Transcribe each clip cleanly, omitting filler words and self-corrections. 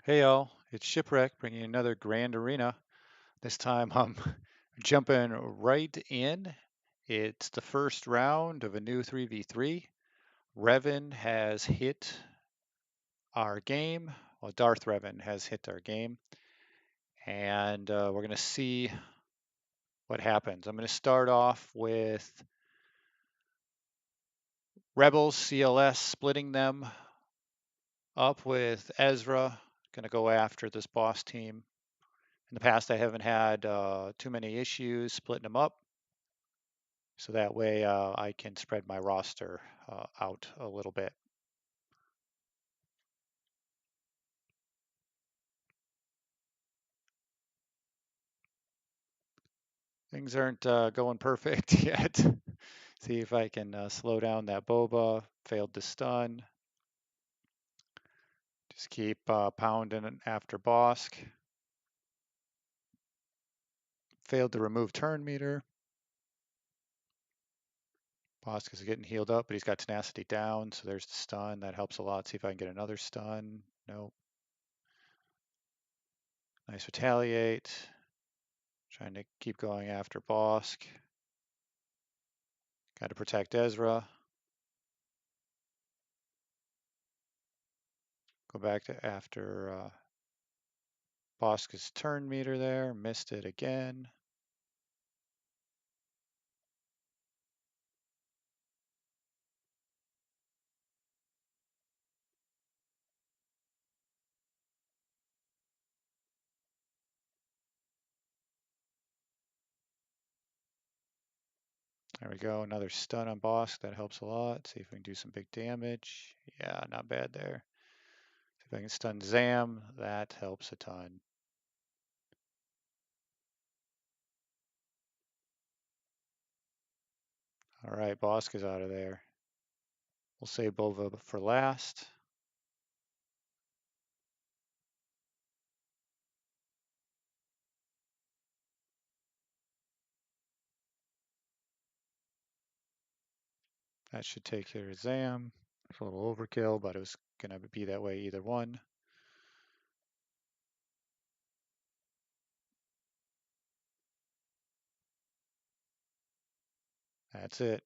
Hey all, it's Shipwreck bringing another Grand Arena. This time I'm jumping right in. It's the first round of a new 3v3. Revan has hit our game. Well, Darth Revan has hit our game. And we're going to see what happens. I'm going to start off with Rebels, CLS, splitting them up with Ezra. Going to go after this boss team. In the past, I haven't had too many issues splitting them up. So that way I can spread my roster out a little bit. Things aren't going perfect yet. See if I can slow down that boba. Failed to stun. Just keep pounding after Bosk. Failed to remove turn meter. Bosk is getting healed up, but he's got tenacity down, so there's the stun. That helps a lot. See if I can get another stun. Nope. Nice retaliate. Trying to keep going after Bosk. Got to protect Ezra. Go back to after Bosk's turn meter there. Missed it again. There we go. Another stun on Bosk. That helps a lot. See if we can do some big damage. Yeah, not bad there. See if I can stun Zam. That helps a ton. All right, Bosk is out of there. We'll save Bova for last. That should take care of Zam. It's a little overkill, but it was going to be that way either one. That's it.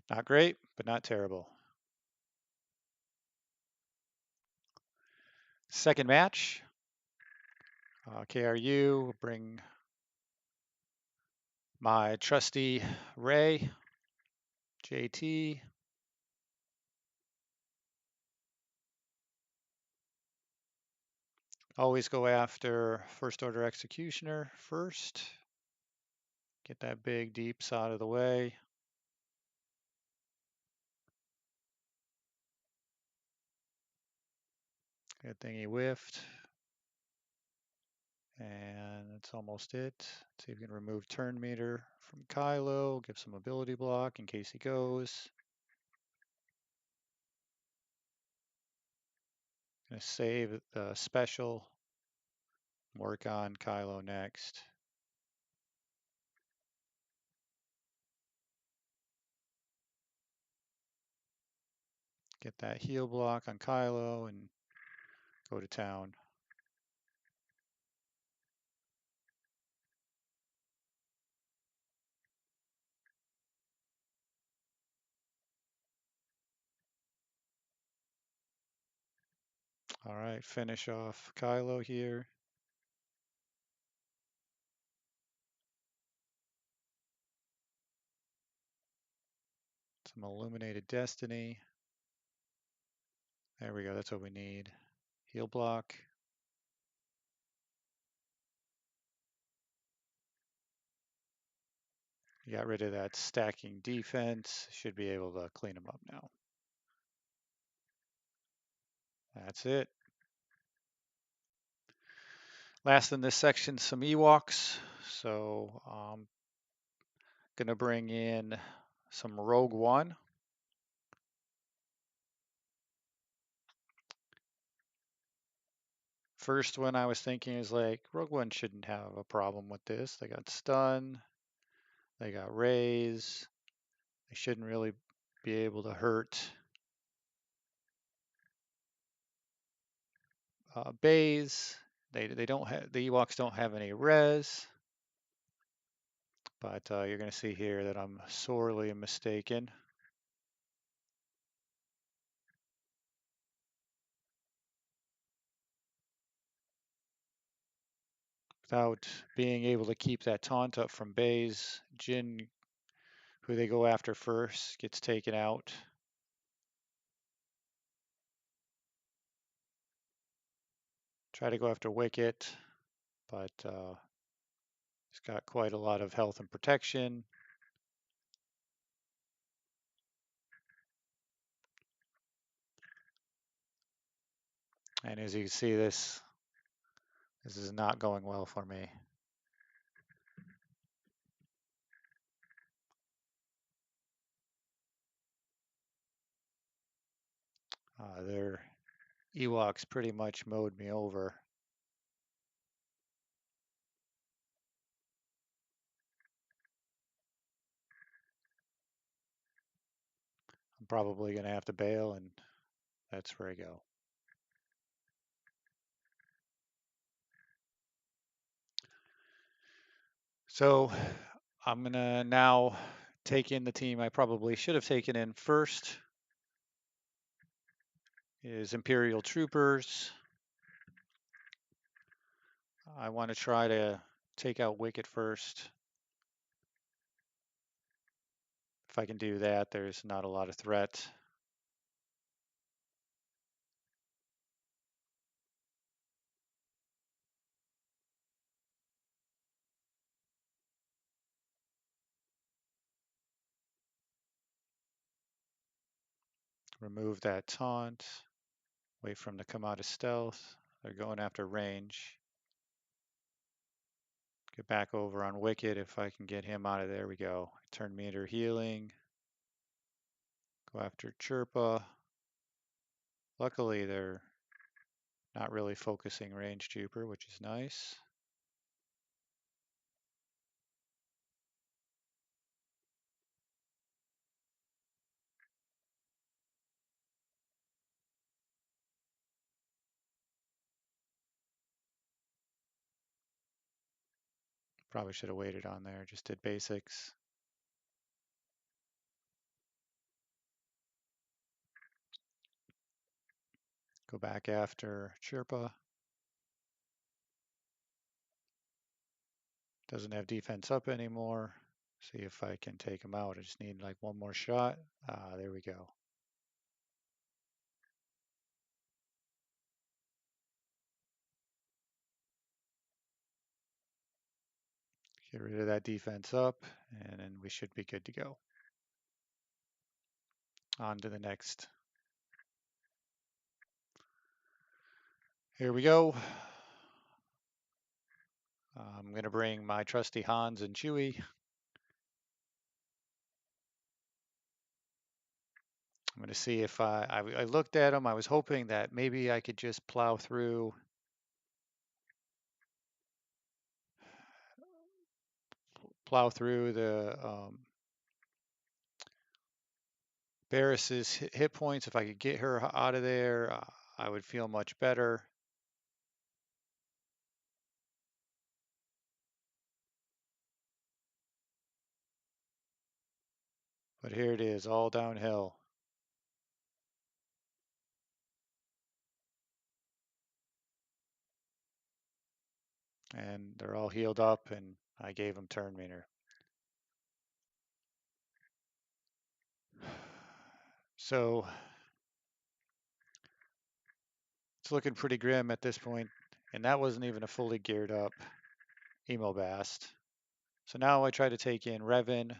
Not great, but not terrible. Second match. KRU will bring my trusty Ray, JT. Always go after first order executioner first. Get that big deeps out of the way. Good thing he whiffed. And that's almost it. See if we can remove turn meter from Kylo, give some ability block in case he goes. Gonna save the special, work on Kylo next. Get that heal block on Kylo and go to town. All right, finish off Kylo here. Some illuminated destiny. There we go, that's what we need. Heal block. You got rid of that stacking defense. Should be able to clean them up now. That's it. Last in this section, some Ewoks. So I'm gonna bring in some Rogue One. First one I was thinking is like, Rogue One shouldn't have a problem with this. They got stun, they got raise. They shouldn't really be able to hurt bays. They don't have, the Ewoks don't have any res, but you're going to see here that I'm sorely mistaken. Without being able to keep that taunt up from bays, Jin, who they go after first, gets taken out. Try to go after Wicket, but he's got quite a lot of health and protection. And as you can see, this is not going well for me. Their Ewoks pretty much mowed me over. I'm probably going to have to bail, and that's where I go. So I'm going to now take in the team I probably should have taken in first. Is Imperial Troopers. I want to try to take out Wicket first. If I can do that, there's not a lot of threat. Remove that taunt. Wait for them to come out of stealth. They're going after range. Get back over on Wicket if I can get him out of there. We go. Turn meter healing. Go after Chirpa. Luckily, they're not really focusing range Trooper, which is nice. Probably should have waited on there. Just did basics. Go back after Chirpa. Doesn't have defense up anymore. See if I can take him out. I just need like one more shot. There we go. Get rid of that defense up, and then we should be good to go. On to the next. Here we go. I'm going to bring my trusty Hans and Chewie. I'm going to see if I looked at them. I was hoping that maybe I could just plow through the Barris's hit points. If I could get her out of there, I would feel much better. But here it is, all downhill. And they're all healed up, and I gave them turn meter. So it's looking pretty grim at this point, and that wasn't even a fully geared up Emobast. So now I try to take in Revan.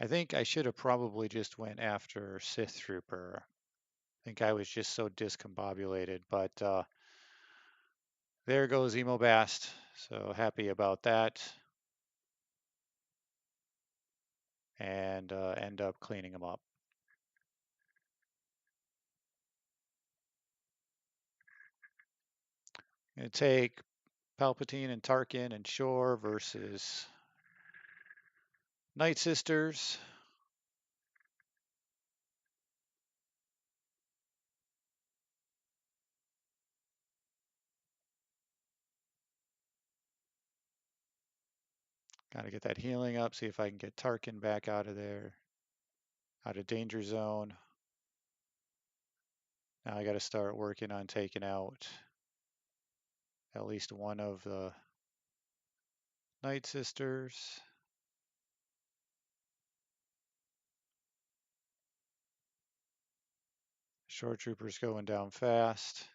I think I should have probably just went after Sith Trooper. I think I was just so discombobulated, but there goes Emobast. So happy about that. And end up cleaning them up. I'm going to take Palpatine and Tarkin and Shore versus Night Sisters. Kind of get that healing up, see if I can get Tarkin back out of there, out of danger zone. Now I got to start working on taking out at least one of the Night Sisters. Shore Trooper's going down fast.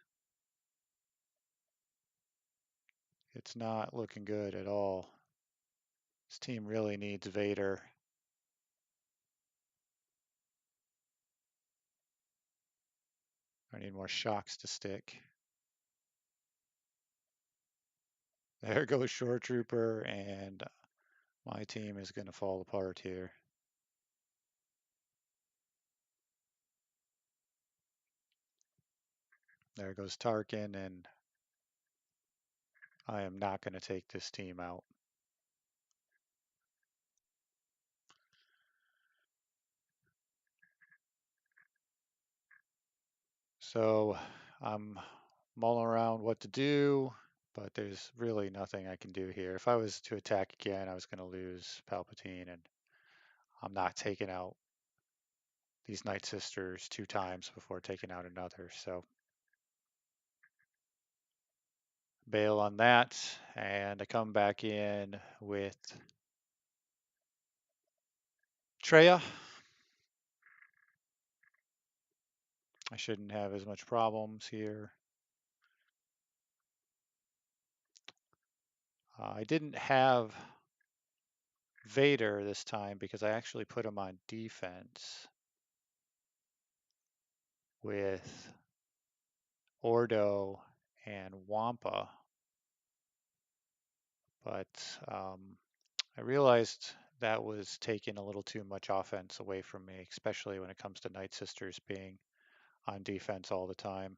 It's not looking good at all. This team really needs Vader. I need more shocks to stick. There goes Shore Trooper, and my team is going to fall apart here. There goes Tarkin, and I am not going to take this team out. So I'm mulling around what to do, but there's really nothing I can do here. If I was to attack again, I was going to lose Palpatine, and I'm not taking out these Night Sisters 2 times before taking out another. So bail on that, and I come back in with Treya. I shouldn't have as much problems here. I didn't have Vader this time because I actually put him on defense with Ordo and Wampa. But I realized that was taking a little too much offense away from me, especially when it comes to Night Sisters being on defense all the time.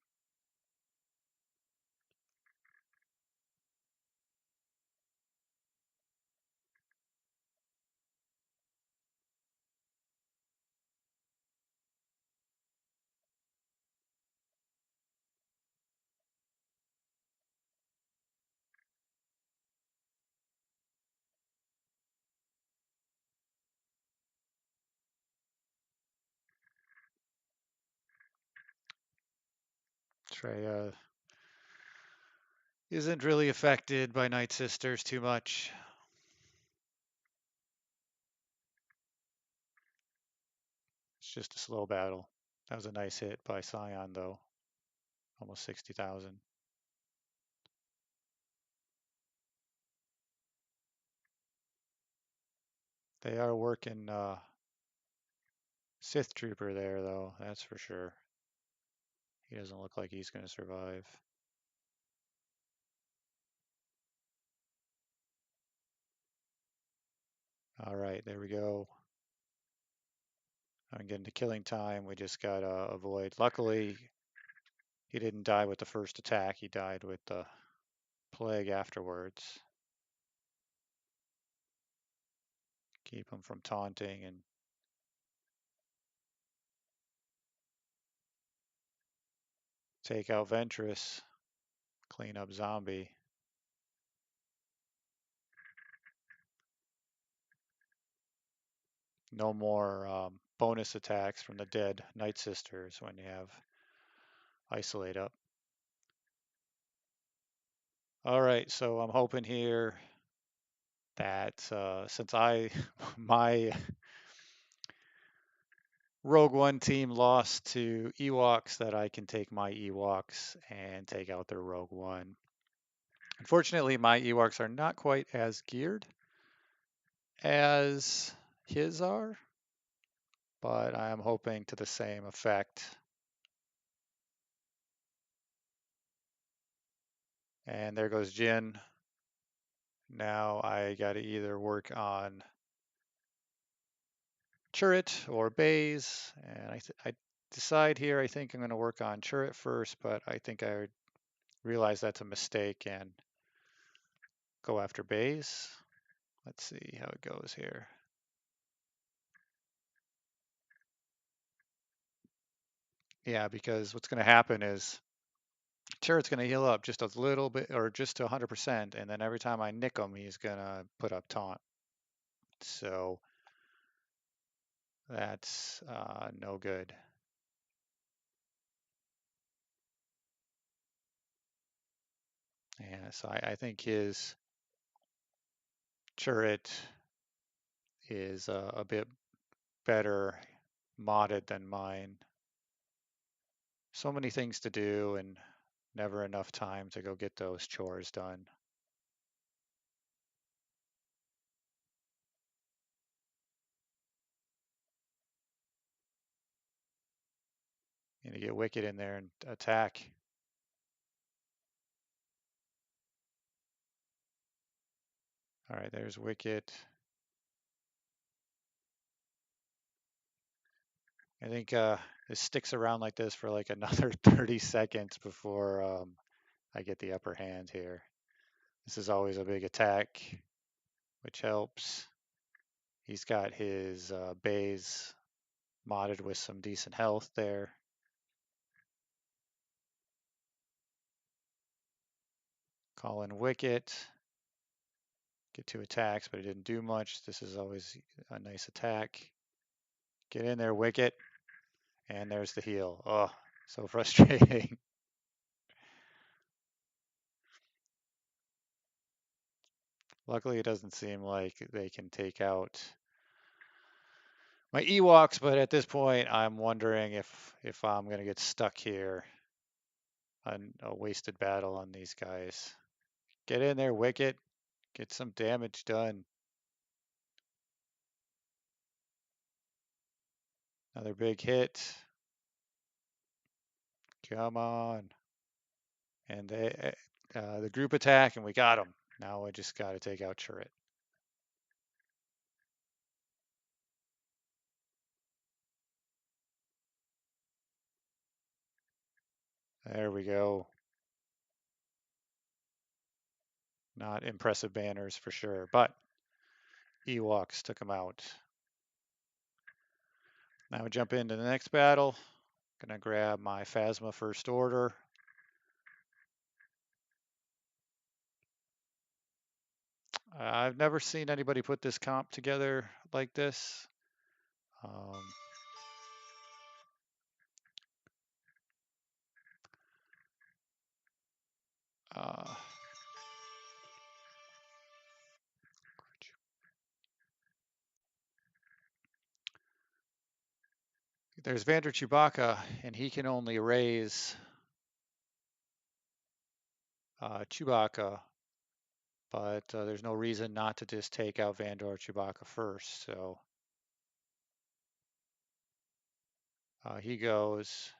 Treya isn't really affected by Night Sisters too much. It's just a slow battle. That was a nice hit by Scion, though. Almost 60,000. They are working Sith Trooper there, though. That's for sure. He doesn't look like he's going to survive. All right, there we go. I'm getting to killing time. We just got to avoid. Luckily, he didn't die with the first attack. He died with the plague afterwards. Keep him from taunting and take out Ventress. Clean up Zombie. No more bonus attacks from the dead Night Sisters when you have Isolate up. All right, so I'm hoping here that since my Rogue One team lost to Ewoks, that I can take my Ewoks and take out their Rogue One. Unfortunately, my Ewoks are not quite as geared as his are, but I am hoping to the same effect. And there goes Jin. Now I got to either work on Chirrut or Baze, and I decide here I think I'm going to work on Chirrut first, but I think I realize that's a mistake and go after Baze. Let's see how it goes here. Yeah, because what's going to happen is Chirrut's going to heal up just a little bit or just to 100%, and then every time I nick him, he's going to put up taunt. So that's no good. Yeah, so I think his turret is a bit better modded than mine. So many things to do and never enough time to go get those chores done. You need to get Wicked in there and attack. All right, there's Wicked. I think this sticks around like this for like another 30 seconds before I get the upper hand here. This is always a big attack, which helps. He's got his bays modded with some decent health there. Call in Wicket. Get 2 attacks, but it didn't do much. This is always a nice attack. Get in there, Wicket. And there's the heal. Oh, so frustrating. Luckily, it doesn't seem like they can take out my Ewoks, but at this point, I'm wondering if I'm going to get stuck here on a wasted battle on these guys. Get in there, Wicket. Get some damage done. Another big hit. Come on. And the group attack, and we got him. Now I just got to take out Chirrut. There we go. Not impressive banners for sure, but Ewoks took him out. Now we jump into the next battle. Gonna grab my Phasma First Order. I've never seen anybody put this comp together like this. Um, uh, there's Vander Chewbacca, and he can only raise Chewbacca, but there's no reason not to just take out Vander Chewbacca first. So he goes.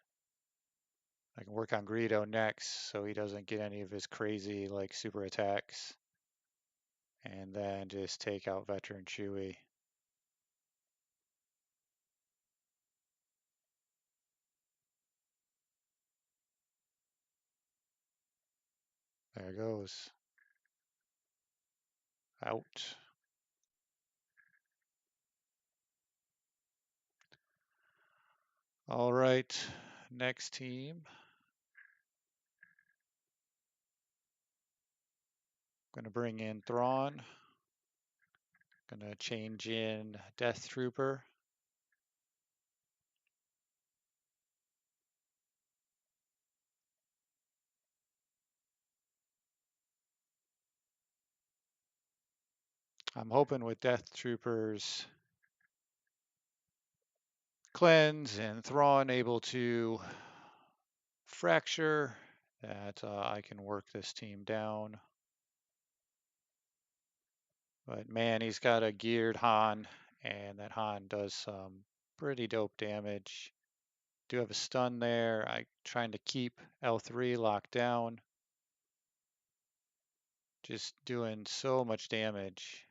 I can work on Greedo next, so he doesn't get any of his crazy like super attacks, and then just take out Veteran Chewie. There goes. Out. All right, next team. Gonna bring in Thrawn. Gonna change in Death Trooper. I'm hoping with Death Troopers cleanse and Thrawn able to fracture that I can work this team down. But man, he's got a geared Han, and that Han does some pretty dope damage. Do have a stun there. I trying to keep L3 locked down. Just doing so much damage.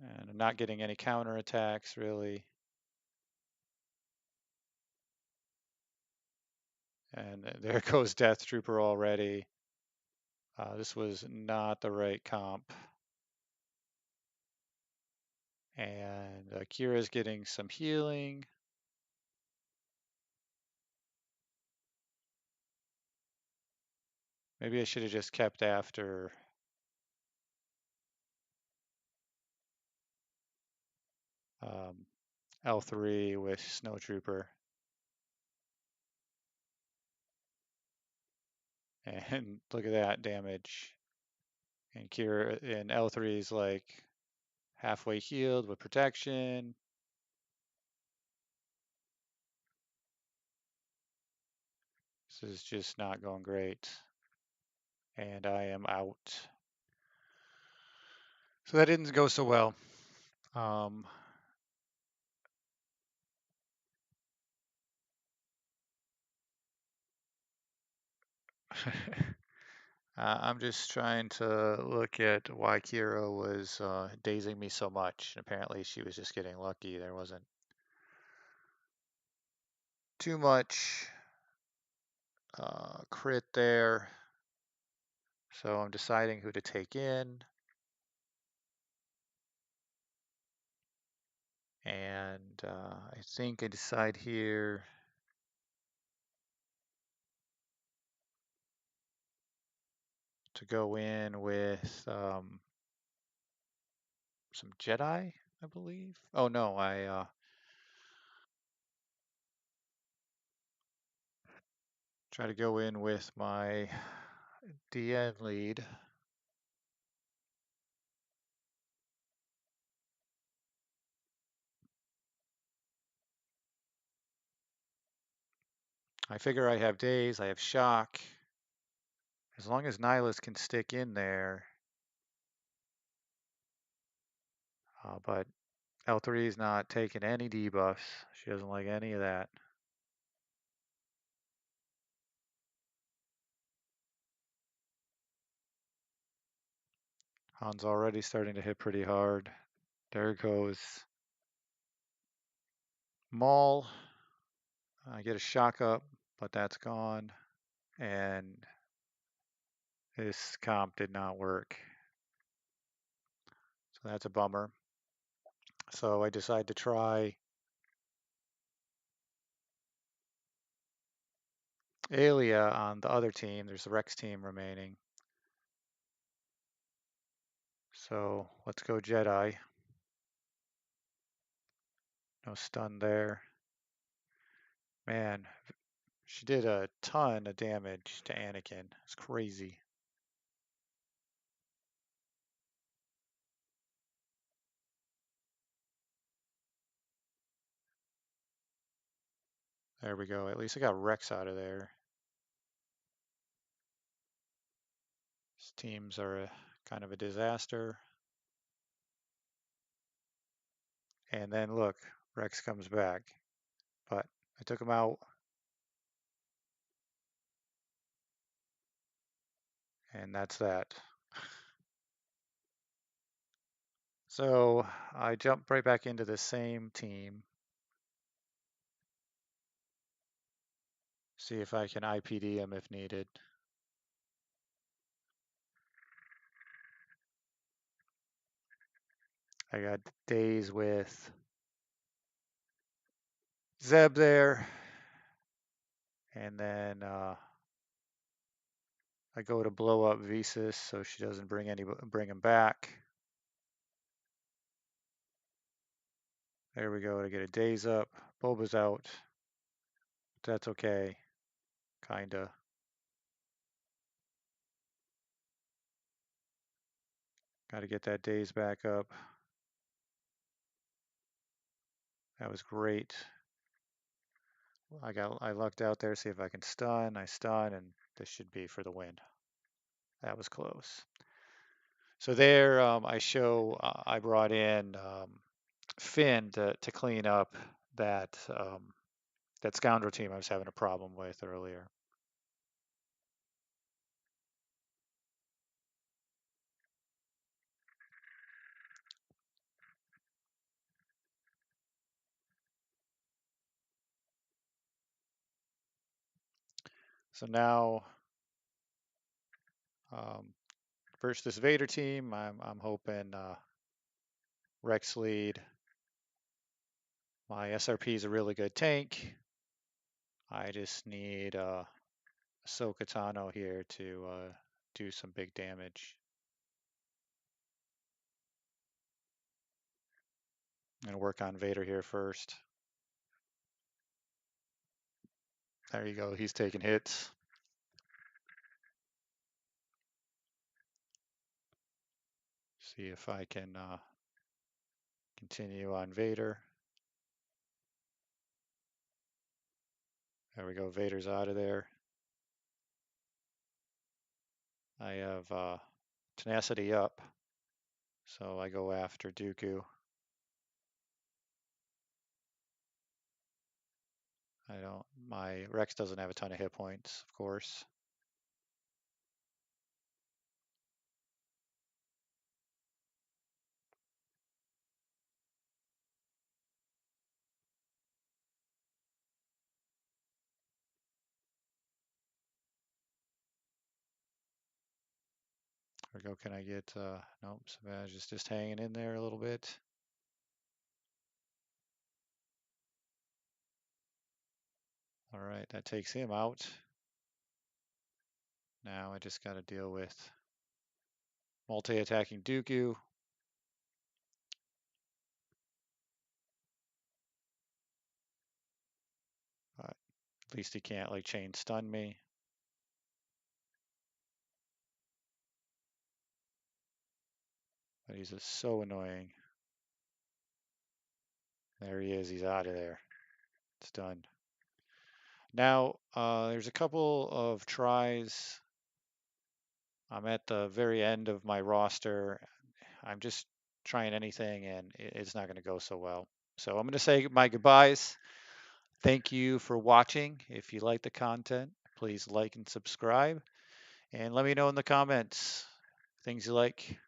And I'm not getting any counter attacks really. And there goes Death Trooper already. This was not the right comp. And Kira's getting some healing. Maybe I should have just kept after L3 with Snowtrooper. And look at that damage. And Kira in L3 is like halfway healed with protection. This is just not going great. And I am out. So that didn't go so well. Um, I'm just trying to look at why Kira was dazing me so much. Apparently she was just getting lucky. There wasn't too much crit there. So I'm deciding who to take in. And I think I decide here to go in with some Jedi, I believe. Oh no, I try to go in with my DN lead. I figure I have daze, I have shock. As long as Nihilus can stick in there. But L3 is not taking any debuffs. She doesn't like any of that. Han's already starting to hit pretty hard. There goes Maul. I get a shock up, but that's gone. And this comp did not work. So that's a bummer. So I decide to try Aelia on the other team. There's the Rex team remaining. So let's go Jedi. No stun there. Man, she did a ton of damage to Anakin. It's crazy. There we go. At least I got Rex out of there. These teams are kind of a disaster. And then look, Rex comes back. But I took him out. And that's that. So I jump right back into the same team. See if I can IPD him if needed. I got days with Zeb there. And then I go to blow up Visas so she doesn't bring him back. There we go to get a daze up. Boba's out. That's okay. Kinda. Got to get that daze back up. That was great. I lucked out there, see if I can stun. I stun, and this should be for the win. That was close. So there, I brought in Finn to clean up that that scoundrel team I was having a problem with earlier. So now, versus this Vader team, I'm hoping Rex lead. My SRP is a really good tank. I just need Ahsoka Tano here to do some big damage. I'm going to work on Vader here first. There you go. He's taking hits. See if I can continue on Vader. There we go. Vader's out of there. I have tenacity up, so I go after Dooku. My Rex doesn't have a ton of hit points, of course. There we go. Can I get, nope, Savage is just hanging in there a little bit. All right, that takes him out. Now I just got to deal with multi-attacking Dooku. At least he can't like chain stun me. But he's just so annoying. There he is. He's out of there. It's done. Now, there's a couple of tries. I'm at the very end of my roster. I'm just trying anything, and it's not going to go so well. So I'm going to say my goodbyes. Thank you for watching. If you like the content, please like and subscribe. And let me know in the comments things you like,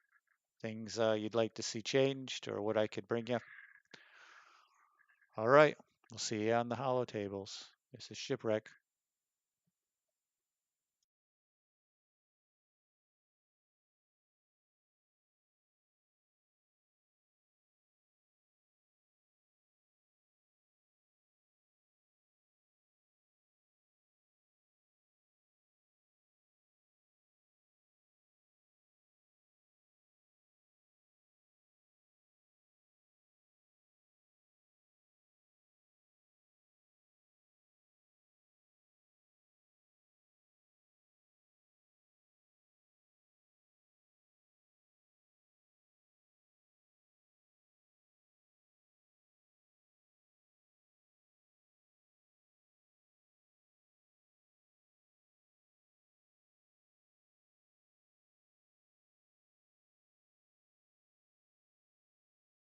things you'd like to see changed, or what I could bring you. All right. We'll see you on the holo tables. This is Shipwreck.